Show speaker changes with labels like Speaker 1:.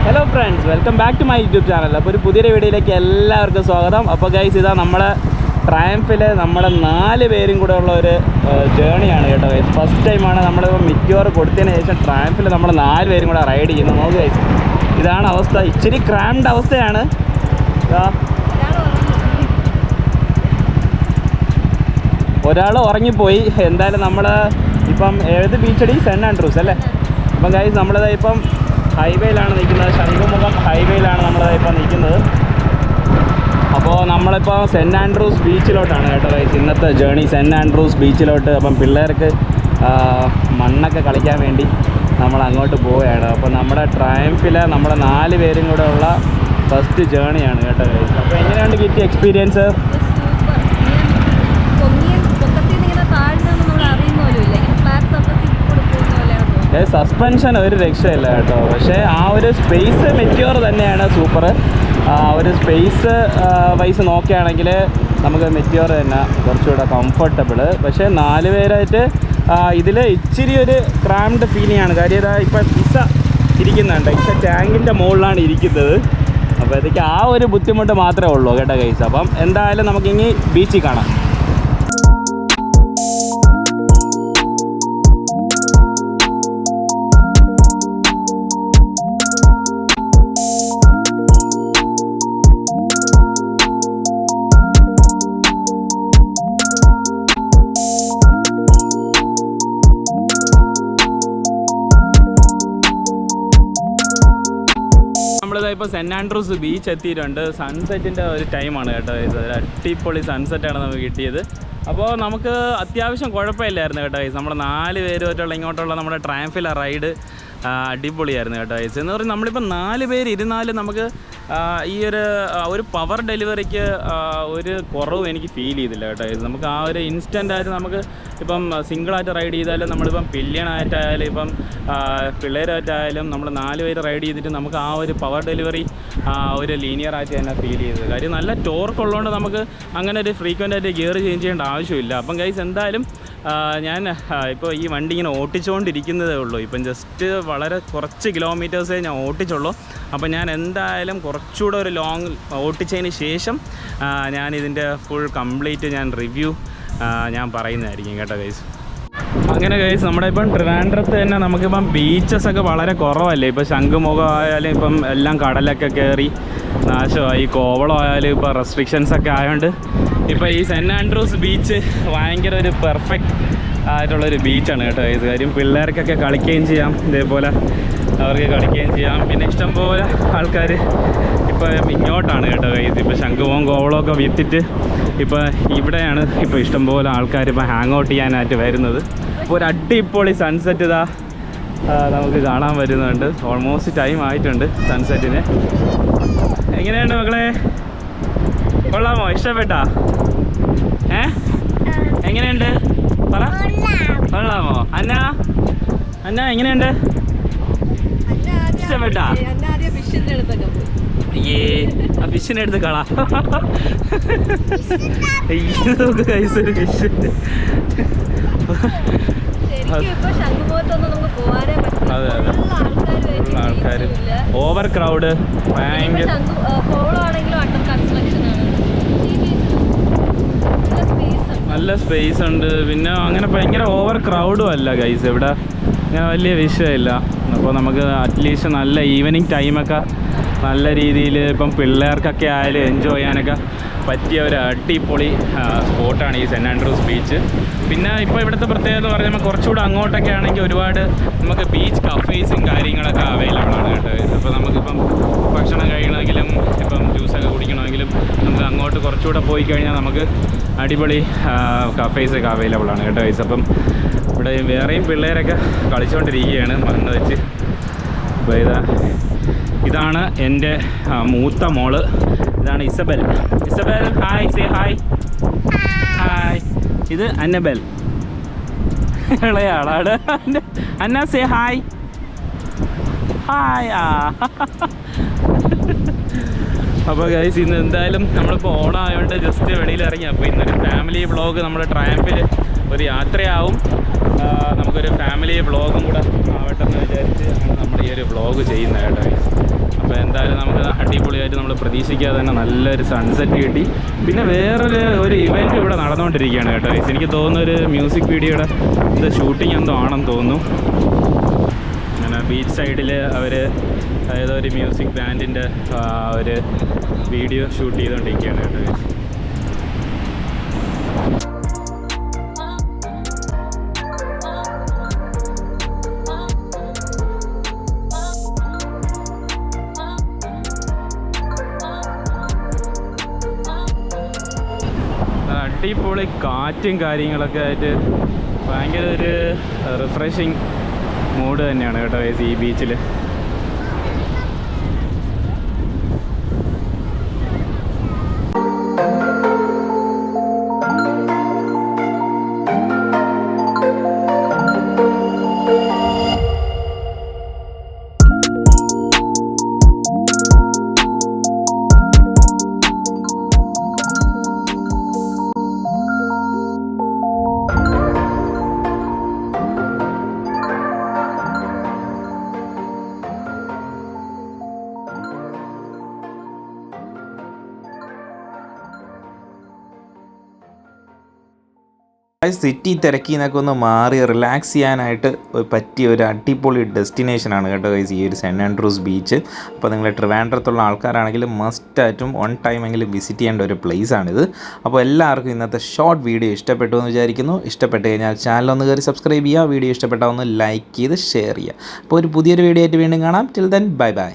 Speaker 1: Hello friends, welcome back to my YouTube channel. അപ്പോൾ ഒരു പുതിയൊരു വീഡിയോയിലേക്ക് എല്ലാവർക്കും സ്വാഗതം. അപ്പോൾ ഗൈസ്, ഇതാ നമ്മുടെ ട്രയംഫിൽ നമ്മുടെ 4 പേരും കൂടെ ഉള്ള ഒരു ജേണിയാണ് കേട്ടോ ഗൈസ്. ഫസ്റ്റ് ടൈമാണ് നമ്മൾ മിക്യോർ കൊടുത്തതിന് ശേഷം ട്രയംഫിൽ നമ്മൾ 4 പേരും കൂടെ റൈഡ് ചെയ്യുന്നു. നോക്ക് ഗൈസ്, ഇതാണ് അവസ്ഥ. ഇച്ചിരി ക്രാംഡ് അവസ്ഥയാണ്. ഒരാൾ ഉറങ്ങിപ്പോയി. എന്തായാലും നമ്മൾ ഇപ്പം ഏത് ബീച്ചടി? സെൻറ് ആൻഡ്രൂസ് അല്ലേ? അപ്പം ഗൈസ്, നമ്മളിതാ ഇപ്പം ഹൈവേയിലാണ് നിൽക്കുന്നത്. ശംഖുമുഖം ഹൈവേയിലാണ് നമ്മളിതാ ഇപ്പം നിൽക്കുന്നത്. അപ്പോൾ നമ്മളിപ്പോൾ സെൻറ് ആൻഡ്രൂസ് ബീച്ചിലോട്ടാണ് കേട്ടോ ഗൈസ് ഇന്നത്തെ ജേണി. Cent Andrews ബീച്ചിലോട്ട്. അപ്പം പിള്ളേർക്ക് മണ്ണൊക്കെ കളിക്കാൻ വേണ്ടി നമ്മൾ അങ്ങോട്ട് പോവുകയാണ്. അപ്പോൾ നമ്മുടെ ട്രയംഫിൽ നമ്മുടെ 4 പേരും കൂടെ ഉള്ള ഫസ്റ്റ് ജേണിയാണ് കേട്ടോ ഗൈസ്. അപ്പോൾ എങ്ങനെയാണ് കിട്ടിയ എക്സ്പീരിയൻസ്? സസ്പെൻഷൻ ഒരു രക്ഷയില്ല കേട്ടോ. പക്ഷേ ആ ഒരു സ്പേസ് മെറ്റ്യോർ തന്നെയാണ് സൂപ്പർ. ഒരു സ്പേസ് വൈസ് നോക്കുകയാണെങ്കിൽ നമുക്ക് മെറ്റ്യോർ തന്നെ കുറച്ചുകൂടെ കംഫർട്ടബിൾ. പക്ഷേ 4 പേരായിട്ട് ഇതിൽ ഇച്ചിരി ഒരു ക്രാംഡ് ഫീലിംഗ് ആണ്. കാര്യം ഇതാ ഇപ്പം ഇസ ഇരിക്കുന്നുണ്ട്. ഇസ ടാങ്കിൻ്റെ മുകളിലാണ് ഇരിക്കുന്നത്. അപ്പോൾ ഇതൊക്കെ ആ ഒരു ബുദ്ധിമുട്ട് മാത്രമേ ഉള്ളൂ കേട്ടോ ഗൈസ്. അപ്പം എന്തായാലും നമുക്കിനി ബീച്ചിൽ കാണാം. നമ്മളിതാ ഇപ്പോൾ സെൻറ് ആൻഡ്രൂസ് ബീച്ച് എത്തിയിട്ടുണ്ട്. സൺസെറ്റിൻ്റെ ഒരു ടൈമാണ് കേട്ടോ. ഒരു അടിപൊളി സൺസെറ്റാണ് നമുക്ക് കിട്ടിയത്. അപ്പോൾ നമുക്ക് അത്യാവശ്യം കുഴപ്പമില്ലായിരുന്നു കേട്ടോ ഗൈസ്. നമ്മൾ 4 പേരുമായിട്ടുള്ള ഇങ്ങോട്ടുള്ള നമ്മുടെ ട്രയംഫിലെ റൈഡ് അടിപൊളിയായിരുന്നു കേട്ടോ ഗൈസ്. എന്ന് പറഞ്ഞാൽ നമ്മളിപ്പോൾ 4 പേര് ഇരുന്നാലും നമുക്ക് ഈ ഒരു പവർ ഡെലിവറിക്ക് ഒരു കുറവ് എനിക്ക് ഫീൽ ചെയ്തില്ല കേട്ടോ ഗൈസ്. നമുക്ക് ആ ഒരു ഇൻസ്റ്റൻ്റായിട്ട് നമുക്ക് ഇപ്പം സിംഗിളായിട്ട് റൈഡ് ചെയ്താലും നമ്മളിപ്പം പില്യണായിട്ടായാലും ഇപ്പം പിള്ളേരായിട്ടായാലും നമ്മൾ 4 പേര് റൈഡ് ചെയ്തിട്ട് നമുക്ക് ആ ഒരു പവർ ഡെലിവറി ഒരു ലീനിയറായിട്ട് തന്നെ ഫീൽ ചെയ്തത്. കാര്യം നല്ല ടോർക്ക് ഉള്ളതുകൊണ്ട് നമുക്ക് അങ്ങനെ ഒരു ഫ്രീക്വൻ്റായിട്ട് ഗിയർ ചേഞ്ച് ചെയ്യേണ്ട ആവശ്യമില്ല. അപ്പം ഗൈസ്, എന്തായാലും ഞാൻ ഇപ്പോൾ ഈ വണ്ടി ഇങ്ങനെ ഓട്ടിച്ചുകൊണ്ടിരിക്കുന്നതേ ഉള്ളൂ. ഇപ്പം ജസ്റ്റ് വളരെ കുറച്ച് കിലോമീറ്റേഴ്സേ ഞാൻ ഓട്ടിച്ചുള്ളൂ. അപ്പോൾ ഞാൻ എന്തായാലും കുറച്ചുകൂടെ ഒരു ലോങ് ഓട്ടിച്ചതിന് ശേഷം ഞാൻ ഇതിൻ്റെ ഫുൾ കംപ്ലീറ്റ് ഞാൻ റിവ്യൂ ഞാൻ പറയുന്നതായിരിക്കും കേട്ടോ ഗൈസ്. അങ്ങനെ ഗൈസ്, നമ്മുടെ ഇപ്പം ട്രിവാൻഡ്രത്ത് തന്നെ നമുക്കിപ്പം ബീച്ചസൊക്കെ വളരെ കുറവല്ലേ. ഇപ്പോൾ ശംഖുമുഖം ആയാലും ഇപ്പം എല്ലാം കടലൊക്കെ കയറി നാശമായി. കോവളം ആയാലും ഇപ്പോൾ റെസ്ട്രിക്ഷൻസൊക്കെ ആയതുകൊണ്ട് ഇപ്പോൾ ഈ സെൻറ് ആൻഡ്രൂസ് ബീച്ച് ഭയങ്കര ഒരു പെർഫെക്റ്റ് ആയിട്ടുള്ളൊരു ബീച്ചാണ് കേട്ടോ ഗൈസ്. കാര്യം പിള്ളേർക്കൊക്കെ കളിക്കുകയും ചെയ്യാം, ഇതേപോലെ അവർക്ക് കളിക്കുകയും ചെയ്യാം. പിന്നെ ഇഷ്ടംപോലെ ആൾക്കാർ ഇപ്പോൾ ഇങ്ങോട്ടാണ് കേട്ടോ ഗൈസ്. ഇപ്പോൾ ശംഖുമുഖം കോവളമൊക്കെ വിറ്റിട്ട് ഇപ്പോൾ ഇവിടെയാണ് ഇപ്പോൾ ഇഷ്ടംപോലെ ആൾക്കാർ ഇപ്പോൾ ഹാങ് ഔട്ട് ചെയ്യാനായിട്ട് വരുന്നത്. അപ്പോൾ ഒരു അടിപൊളി സൺസെറ്റ് ഇതാ നമുക്ക് കാണാൻ വരുന്നുണ്ട്. ഓൾമോസ്റ്റ് ടൈം ആയിട്ടുണ്ട് സൺസെറ്റിന്. എങ്ങനെയുണ്ട് മക്കളെ? കൊള്ളാമോ? ഇഷ്ടപ്പെട്ടാ? എങ്ങനെയുണ്ട് പറ. കൊള്ളാമോ? അന്ന എങ്ങനെയുണ്ട്? ഇഷ്ടപ്പെട്ടാ? അയ്യേ, ആ ഫിഷിനെ എടുത്ത് കളാ. നോക്ക് ഗൈസ്, ഒരു ഫിഷ്. അതെ അതെ, ആൾക്കാർ ഓവർ ക്രൗഡ് ഭയങ്കര. നല്ല സ്പേസ് ഉണ്ട്. പിന്നെ അങ്ങനെ ഭയങ്കര ഓവർ ക്രൗഡും അല്ല ഗൈസ്. ഇവിടെ അങ്ങനെ വലിയ വിഷയമില്ല. അപ്പോൾ നമുക്ക് അറ്റ്ലീസ്റ്റ് നല്ല ഈവനിങ് ടൈമൊക്കെ നല്ല രീതിയിൽ ഇപ്പം പിള്ളേർക്കൊക്കെ ആയാലും എൻജോയ് ചെയ്യാനൊക്കെ പറ്റിയ ഒരു അടിപൊളി സ്പോട്ടാണ് ഈ സെൻറ് ആൻഡ്രൂസ് ബീച്ച്. പിന്നെ ഇപ്പോൾ ഇവിടുത്തെ പ്രത്യേകത എന്ന് പറഞ്ഞാൽ കുറച്ചുകൂടെ അങ്ങോട്ടൊക്കെ ആണെങ്കിൽ ഒരുപാട് നമുക്ക് ബീച്ച് കഫേസും കാര്യങ്ങളൊക്കെ അവൈലബിൾ ആണ് കേട്ടോ. അപ്പോൾ നമുക്കിപ്പം ഭക്ഷണം കഴിക്കണമെങ്കിലും ഇപ്പം ജ്യൂസൊക്കെ കുടിക്കണമെങ്കിലും നമുക്ക് അങ്ങോട്ട് കുറച്ചുകൂടെ പോയി കഴിഞ്ഞാൽ നമുക്ക് അടിപൊളി കഫേസൊക്കെ അവൈലബിൾ ആണ് കേട്ടോ ഗൈസ്. അപ്പം ഇവിടെ വേറെയും പിള്ളേരൊക്കെ കളിച്ചുകൊണ്ടിരിക്കുകയാണ് മണ്ണ് വെച്ച്. അപ്പോൾ ഇതാണ് എൻ്റെ മൂത്ത മോള്. ഇതാണ് Isabel. Isabel hi, say hi. Hi. ഇത് അന്നബൽ, ഇളയാളാണ്. അന്ന സേ ഹായ്. ഹായ്. അപ്പോൾ ഗൈസ്, ഇന്ന് എന്തായാലും നമ്മളിപ്പോൾ ഓണമായതുകൊണ്ട് ജസ്റ്റ് വെളിയിൽ ഇറങ്ങി. അപ്പോൾ ഇന്നൊരു ഫാമിലി വ്ളോഗ് നമ്മുടെ ട്രയംഫിൽ ഒരു യാത്രയാവും. നമുക്കൊരു ഫാമിലി വ്ളോഗും കൂടെ ആവട്ടെ എന്ന് വിചാരിച്ച് നമ്മൾ ഈ ഒരു വ്ളോഗ് ചെയ്യുന്നത് കേട്ടോ. ചെറുതായിട്ട് നമ്മൾ പ്രതീക്ഷിക്കാതെ തന്നെ നല്ലൊരു സൺസെറ്റ് കിട്ടി. പിന്നെ വേറൊരു ഇവൻറ്റ് ഇവിടെ നടന്നുകൊണ്ടിരിക്കുകയാണ് കേട്ടോ. എനിക്ക് തോന്നുന്ന ഒരു മ്യൂസിക് വീഡിയോയുടെ ഷൂട്ടിംഗ് എന്തോ ആണെന്ന് തോന്നുന്നു. അങ്ങനെ ബീച്ച് സൈഡിൽ അവർ അതായത് ഒരു മ്യൂസിക് ബാൻഡിൻ്റെ ഒരു വീഡിയോ ഷൂട്ട് ചെയ്തുകൊണ്ടിരിക്കുകയാണ് കേട്ടോ. അടിപൊളി കാറ്റും കാര്യങ്ങളൊക്കെ ആയിട്ട് ഭയങ്കര ഒരു റിഫ്രഷിങ് മൂഡ് തന്നെയാണ് കേട്ടോ ഈ ബീച്ചിൽ.
Speaker 2: സിറ്റി തിരക്കി നിന്നൊക്കെ ഒന്ന് മാറി റിലാക്സ് ചെയ്യാനായിട്ട് പറ്റിയ ഒരു അടിപൊളി ഡെസ്റ്റിനേഷനാണ് കേട്ടോ ഗൈസ് ഈ ഒരു സെൻറ്റ് ആൻഡ്രൂസ് ബീച്ച്. അപ്പോൾ നിങ്ങൾ ട്രിവാൻഡ്രത്തുള്ള ആൾക്കാരാണെങ്കിൽ മസ്റ്റായിട്ടും വൺ ടൈം എങ്കിലും വിസിറ്റ് ചെയ്യേണ്ട ഒരു പ്ലേസാണിത്. അപ്പോൾ എല്ലാവർക്കും ഇന്നത്തെ ഷോർട്ട് വീഡിയോ ഇഷ്ടപ്പെട്ടു എന്ന് വിചാരിക്കുന്നു. ഇഷ്ടപ്പെട്ട് കഴിഞ്ഞാൽ ചാനലൊന്ന് കയറി സബ്സ്ക്രൈബ് ചെയ്യുക, വീഡിയോ ഇഷ്ടപ്പെട്ടാൽ ഒന്ന് ലൈക്ക് ചെയ്ത് ഷെയർ ചെയ്യുക. അപ്പോൾ ഒരു പുതിയൊരു വീഡിയോ ആയിട്ട് വീണ്ടും കാണാം. Till then bye bye.